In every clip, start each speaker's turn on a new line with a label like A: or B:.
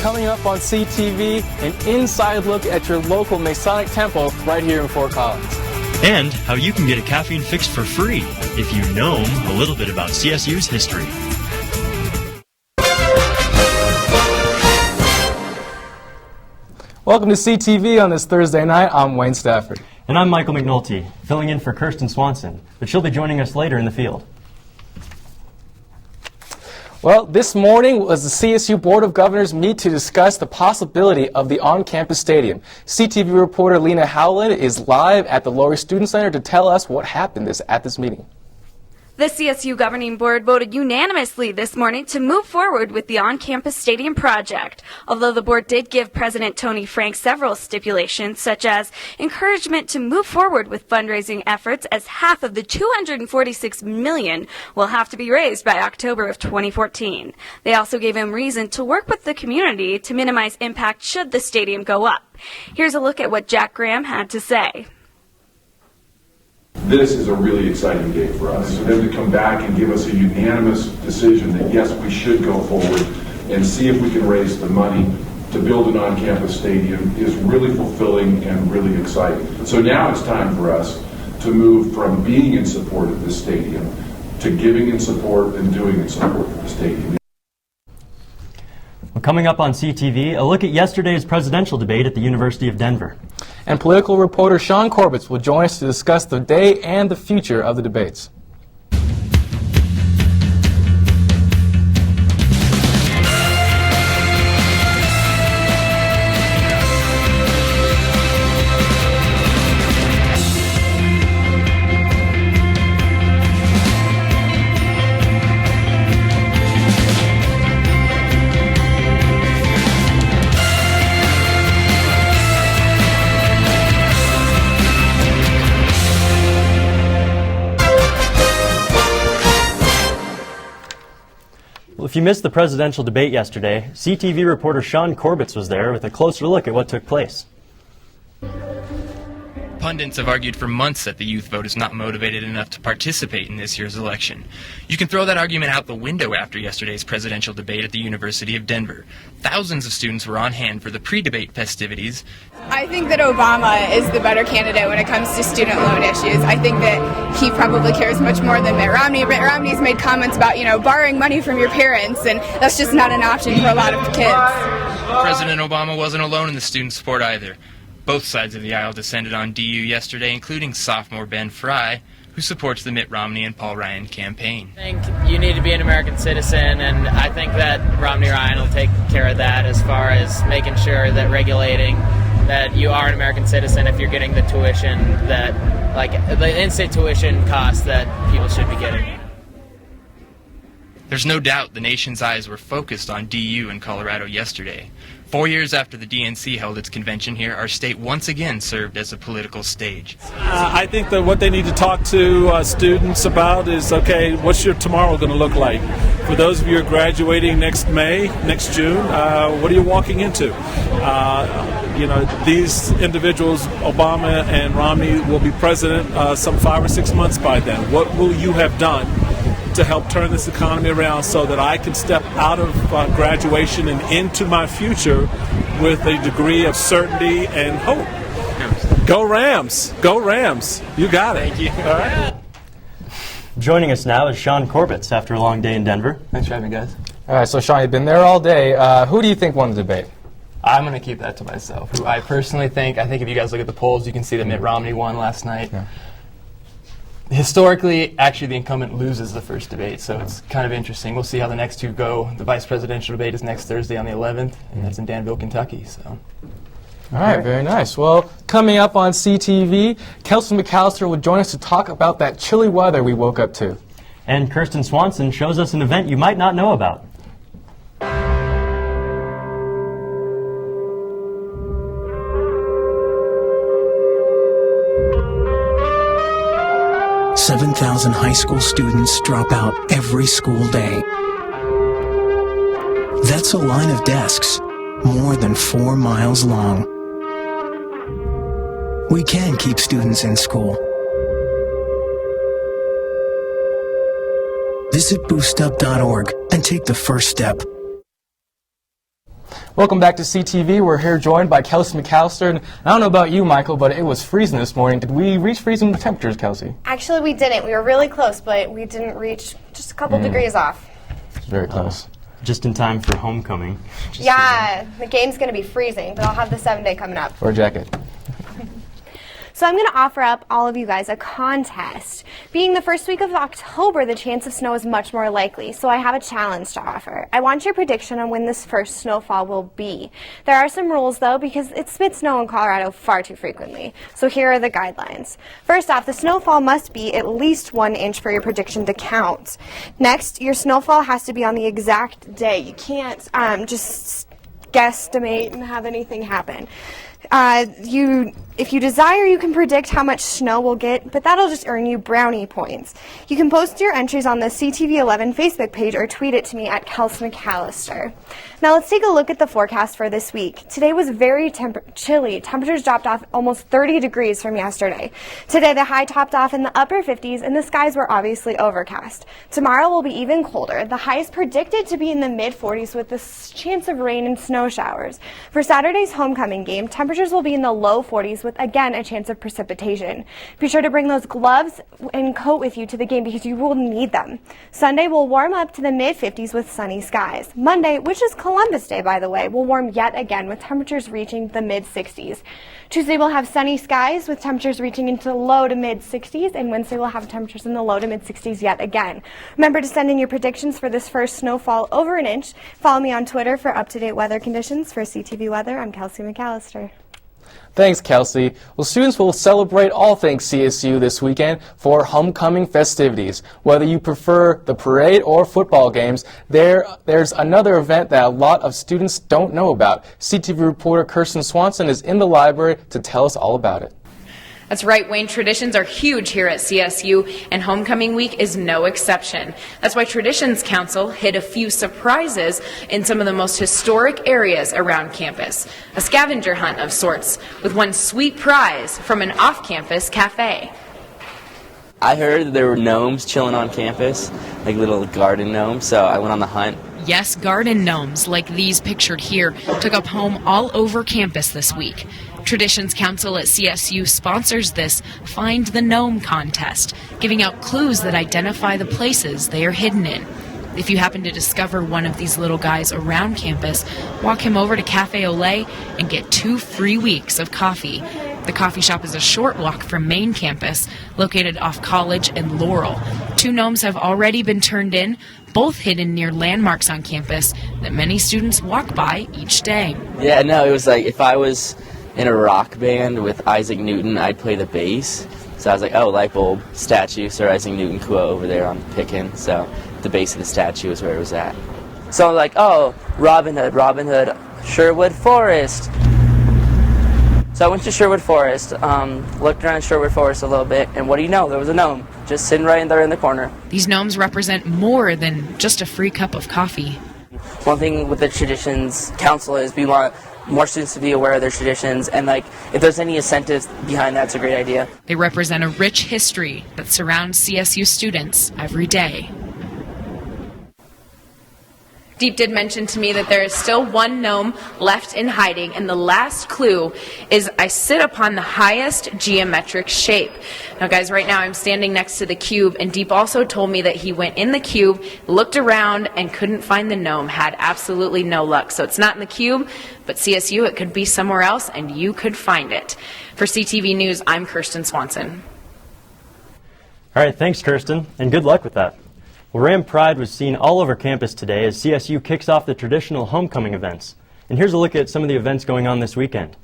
A: Coming up on CTV, an inside look at your local Masonic Temple right here in Fort Collins.
B: And how you can get a caffeine fix for free if you know a little bit about CSU's history.
A: Welcome to CTV on this Thursday night. I'm Wayne Stafford.
B: And I'm Michael McNulty, filling in for Kirsten Swanson, but she'll be joining us later in the field.
A: Well, this morning was the CSU Board of Governors meet to discuss the possibility of the on-campus stadium. CTV reporter Lena Howland is live at the Laurie Student Center to tell us what happened at this meeting.
C: The CSU Governing Board voted unanimously this morning to move forward with the on-campus stadium project, although the board did give President Tony Frank several stipulations, such as encouragement to move forward with fundraising efforts as half of the $246 million will have to be raised by October of 2014. They also gave him reason to work with the community to minimize impact should the stadium go up. Here's a look at what Jack Graham had to say.
D: This is a really exciting day for us. For them to come back and give us a unanimous decision that yes, we should go forward and see if we can raise the money to build an on-campus stadium is really fulfilling and really exciting. So now it's time for us to move from being in support of this stadium to giving in support and doing in support of the stadium.
B: Well, coming up on CTV, a look at yesterday's presidential debate at the University of Denver.
A: And political reporter Sean Corbett will join us to discuss the day and the future of the debates.
B: If you missed the presidential debate yesterday, CTV reporter Sean Corbett was there with a closer look at what took place.
E: Pundits have argued for months that the youth vote is not motivated enough to participate in this year's election. You can throw that argument out the window after yesterday's presidential debate at the University of Denver. Thousands of students were on hand for the pre-debate festivities.
F: I think that Obama is the better candidate when it comes to student loan issues. I think that he probably cares much more than Mitt Romney. Mitt Romney's made comments about, borrowing money from your parents, and that's just not an option for a lot of kids.
E: President Obama wasn't alone in the student support either. Both sides of the aisle descended on DU yesterday, including sophomore Ben Fry, who supports the Mitt Romney and Paul Ryan campaign.
G: I think you need to be an American citizen, and I think that Romney Ryan will take care of that as far as making sure that regulating that you are an American citizen if you're getting the tuition that, like, the in-state tuition costs that people should be getting.
E: There's no doubt the nation's eyes were focused on DU in Colorado yesterday. 4 years after the DNC held its convention here, our state once again served as a political stage.
H: I think that what they need to talk to students about is, okay, what's your tomorrow going to look like? For those of you who are graduating next June, what are you walking into? These individuals, Obama and Romney, will be president some 5 or 6 months by then. What will you have done to help turn this economy around so that I can step out of graduation and into my future with a degree of certainty and hope? Go Rams! Go Rams! You got it.
E: Thank you.
H: All right.
B: Joining us now is Sean Corbett after a long day in Denver.
I: Thanks for having me, guys.
A: All right, so Sean, you've been there all day. Who do you think won the debate?
I: I'm going to keep that to myself. Who I personally think if you guys look at the polls, you can see that Mitt Romney won last night.
A: Yeah.
I: Historically, actually, the incumbent loses the first debate, so it's kind of interesting. We'll see how the next two go. The vice presidential debate is next Thursday on the 11th, and that's in Danville, Kentucky. So.
A: All right, very nice. Well, coming up on CTV, Kelsey McCallister will join us to talk about that chilly weather we woke up to.
B: And Kirsten Swanson shows us an event you might not know about.
J: 7,000 high school students drop out every school day. That's a line of desks more than 4 miles long. We can keep students in school. Visit boostup.org and take the first step.
A: Welcome back to CTV. We're here joined by Kelsey McCallister. And I don't know about you, Michael, but it was freezing this morning. Did we reach freezing temperatures, Kelsey?
K: Actually, we didn't. We were really close, but we didn't reach just a couple degrees off.
A: It's very close.
B: Just in time for homecoming.
K: Yeah, the game's going to be freezing, but I'll have the 7-day coming up.
A: Or a jacket.
K: So I'm going to offer up all of you guys a contest. Being the first week of October, the chance of snow is much more likely, so I have a challenge to offer. I want your prediction on when this first snowfall will be. There are some rules, though, because it spits snow in Colorado far too frequently. So here are the guidelines. First off, the snowfall must be at least 1 inch for your prediction to count. Next, your snowfall has to be on the exact day. You can't just guesstimate and have anything happen. If you desire, you can predict how much snow we'll get, but that'll just earn you brownie points. You can post your entries on the CTV11 Facebook page or tweet it to me at Kelsey McCallister. Now let's take a look at the forecast for this week. Today was very chilly. Temperatures dropped off almost 30 degrees from yesterday. Today the high topped off in the upper 50s and the skies were obviously overcast. Tomorrow will be even colder. The high is predicted to be in the mid-40s with a chance of rain and snow showers. For Saturday's homecoming game, temperatures will be in the low 40s with, again, a chance of precipitation. Be sure to bring those gloves and coat with you to the game because you will need them. Sunday will warm up to the mid-50s with sunny skies. Monday, which is Columbus Day, by the way, will warm yet again with temperatures reaching the mid-60s. Tuesday will have sunny skies with temperatures reaching into the low to mid-60s, and Wednesday will have temperatures in the low to mid-60s yet again. Remember to send in your predictions for this first snowfall over an inch. Follow me on Twitter for up-to-date weather conditions. For CTV Weather, I'm Kelsey McCallister.
A: Thanks, Kelsey. Well, students will celebrate all things CSU this weekend for homecoming festivities. Whether you prefer the parade or football games, there's another event that a lot of students don't know about. CTV reporter Kirsten Swanson is in the library to tell us all about it.
L: That's right, Wayne. Traditions are huge here at CSU, and homecoming week is no exception. That's why Traditions Council hid a few surprises in some of the most historic areas around campus. A scavenger hunt of sorts, with one sweet prize from an off-campus cafe.
M: I heard there were gnomes chilling on campus, like little garden gnomes, so I went on the hunt.
L: Yes, garden gnomes, like these pictured here, took up home all over campus this week. Traditions Council at CSU sponsors this Find the Gnome contest, giving out clues that identify the places they are hidden in. If you happen to discover one of these little guys around campus, walk him over to Cafe Olay and get 2 free weeks of coffee. The coffee shop is a short walk from main campus, located off College and Laurel. 2 gnomes have already been turned in, both hidden near landmarks on campus that many students walk by each day.
M: Yeah, no, it was like if I was in a rock band with Isaac Newton, I'd play the bass. So I was like, oh, light bulb, statue, Sir Isaac Newton quote over there on Pickin. So the base of the statue is where it was at. So I'm like, oh, Robin Hood, Sherwood Forest. So I went to Sherwood Forest, looked around Sherwood Forest a little bit, and what do you know? There was a gnome just sitting right in there in the corner.
L: These gnomes represent more than just a free cup of coffee.
M: One thing with the Traditions Council is we want more students to be aware of their traditions, and like if there's any incentives behind that, it's a great idea.
L: They represent a rich history that surrounds CSU students every day. Deep did mention to me that there is still one gnome left in hiding, and the last clue is I sit upon the highest geometric shape. Now guys, right now I'm standing next to the cube, and Deep also told me that he went in the cube, looked around, and couldn't find the gnome, had absolutely no luck. So it's not in the cube, but CSU, it could be somewhere else, and you could find it. For CTV News, I'm Kirsten Swanson.
B: All right, thanks, Kirsten, and good luck with that. Well, Ram Pride was seen all over campus today as CSU kicks off the traditional homecoming events. And here's a look at some of the events going on this weekend.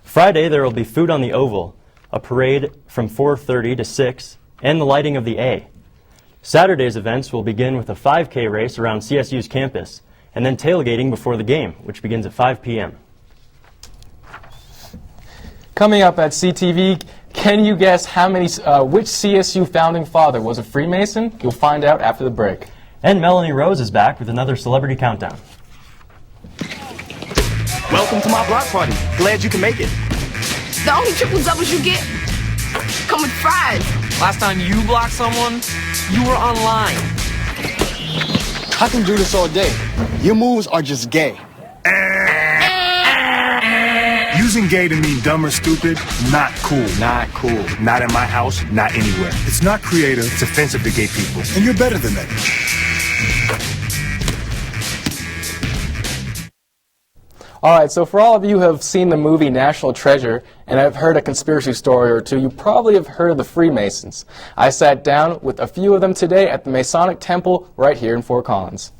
B: Friday, there will be food on the Oval, a parade from 4:30 to 6, and the lighting of the A. Saturday's events will begin with a 5K race around CSU's campus, and then tailgating before the game, which begins at 5 p.m.
A: Coming up at CTV, can you guess which CSU founding father was a Freemason? You'll find out after the break.
B: And Melanie Rose is back with another celebrity countdown.
N: Welcome to my block party. Glad you can make it.
O: The only triple doubles you get come with fries.
P: Last time you blocked someone, you were online.
Q: I can do this all day. Your moves are just gay. Using gay to mean dumb or stupid, not cool.
N: Not cool.
Q: Not in my house, not anywhere. It's not creative, it's offensive to gay people. And you're better than that.
A: All right, so for all of you who have seen the movie National Treasure and have heard a conspiracy story or two, you probably have heard of the Freemasons. I sat down with a few of them today at the Masonic Temple right here in Fort Collins.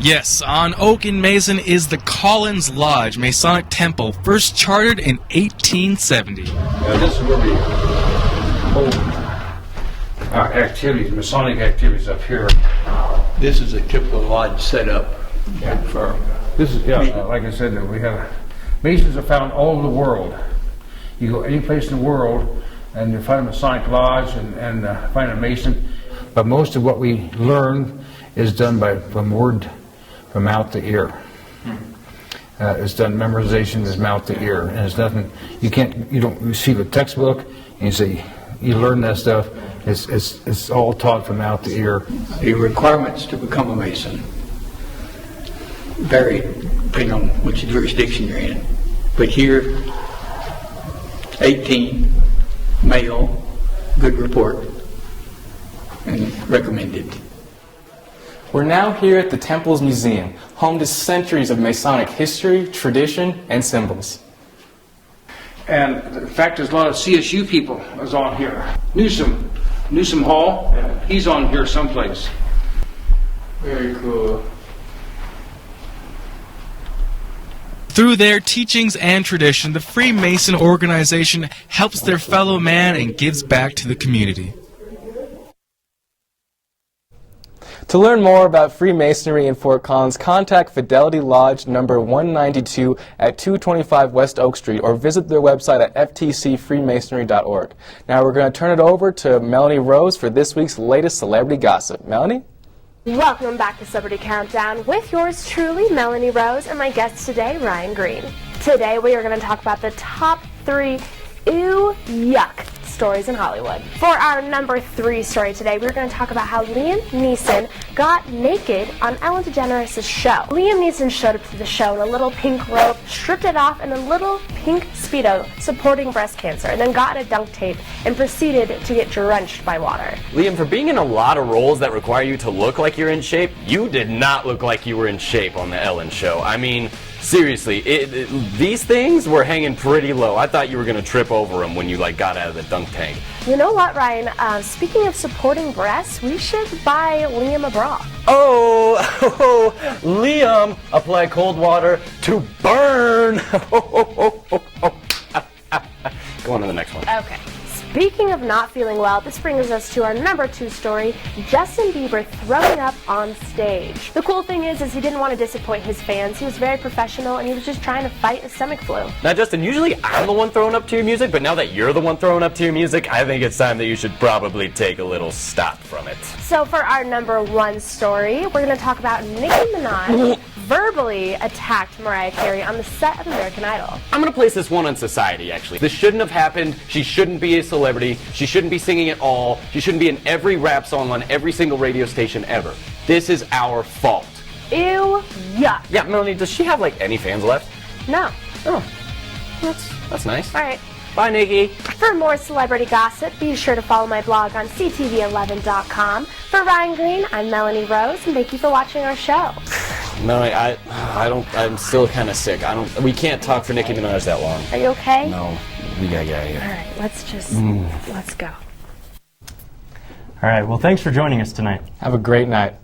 R: Yes, on Oak and Mason is the Collins Lodge Masonic Temple, first chartered in 1870.
S: This is where we hold activities, Masonic activities up here.
T: This is a typical lodge setup for.
S: This is, like I said, we have Masons are found all over the world. You go any place in the world and you find a Masonic lodge and find a Mason, but most of what we learn is done from mouth to ear. It's done, memorization is mouth to ear, and it's nothing. You don't receive a textbook and you say you learn that stuff. It's all taught from mouth to ear.
T: The requirements to become a Mason vary depending on which jurisdiction you're in. But here, 18, male, good report, and recommended.
A: We're now here at the Temple's Museum, home to centuries of Masonic history, tradition, and symbols.
S: And in fact, there's a lot of CSU people is on here. Newsom Hall, he's on here someplace.
A: Very cool.
R: Through their teachings and tradition, the Freemason organization helps their fellow man and gives back to the community.
A: To learn more about Freemasonry in Fort Collins, contact Fidelity Lodge number 192 at 225 West Oak Street or visit their website at ftcfreemasonry.org. Now we're going to turn it over to Melanie Rose for this week's latest celebrity gossip. Melanie?
K: Welcome back to Celebrity Countdown with yours truly, Melanie Rose, and my guest today, Ryan Green. Today we are going to talk about the top 3 ew, yuck stories in Hollywood. For our number 3 story today, we're going to talk about how Liam Neeson got naked on Ellen DeGeneres' show. Liam Neeson showed up to the show in a little pink robe, stripped it off in a little pink Speedo supporting breast cancer, and then got a dunk tape and proceeded to get drenched by water.
U: Liam, for being in a lot of roles that require you to look like you're in shape, you did not look like you were in shape on the Ellen show. I mean, seriously, these things were hanging pretty low. I thought you were going to trip over them when you got out of the dunk tank.
K: You know what, Ryan? Speaking of supporting breasts, we should buy Liam a bra.
U: Oh, Liam, apply cold water to burn. Go on to the next one.
K: Okay. Speaking of not feeling well, this brings us to our number 2 story, Justin Bieber throwing up on stage. The cool thing is he didn't want to disappoint his fans. He was very professional and he was just trying to fight a stomach flu.
U: Now, Justin, usually I'm the one throwing up to your music, but now that you're the one throwing up to your music, I think it's time that you should probably take a little stop from it.
K: So for our number 1 story, we're going to talk about Nicki Minaj verbally attacked Mariah Carey on the set of American Idol.
U: I'm going to place this one on society, actually. This shouldn't have happened. She shouldn't be a celebrity. She shouldn't be singing at all. She shouldn't be in every rap song on every single radio station ever. This is our fault.
K: Ew, yuck.
U: Yeah, Melanie, does she have, any fans left?
K: No.
U: Oh, that's nice.
K: All right.
U: Bye, Nikki.
K: For more celebrity gossip, be sure to follow my blog on ctv11.com. For Ryan Green, I'm Melanie Rose, and thank you for watching our show.
U: Melanie, I'm still kind of sick. We can't talk for Nicki Minaj that long.
K: Are you okay?
U: No, we gotta get out of here.
K: All right, let's go.
B: All right, well, thanks for joining us tonight.
A: Have a great night.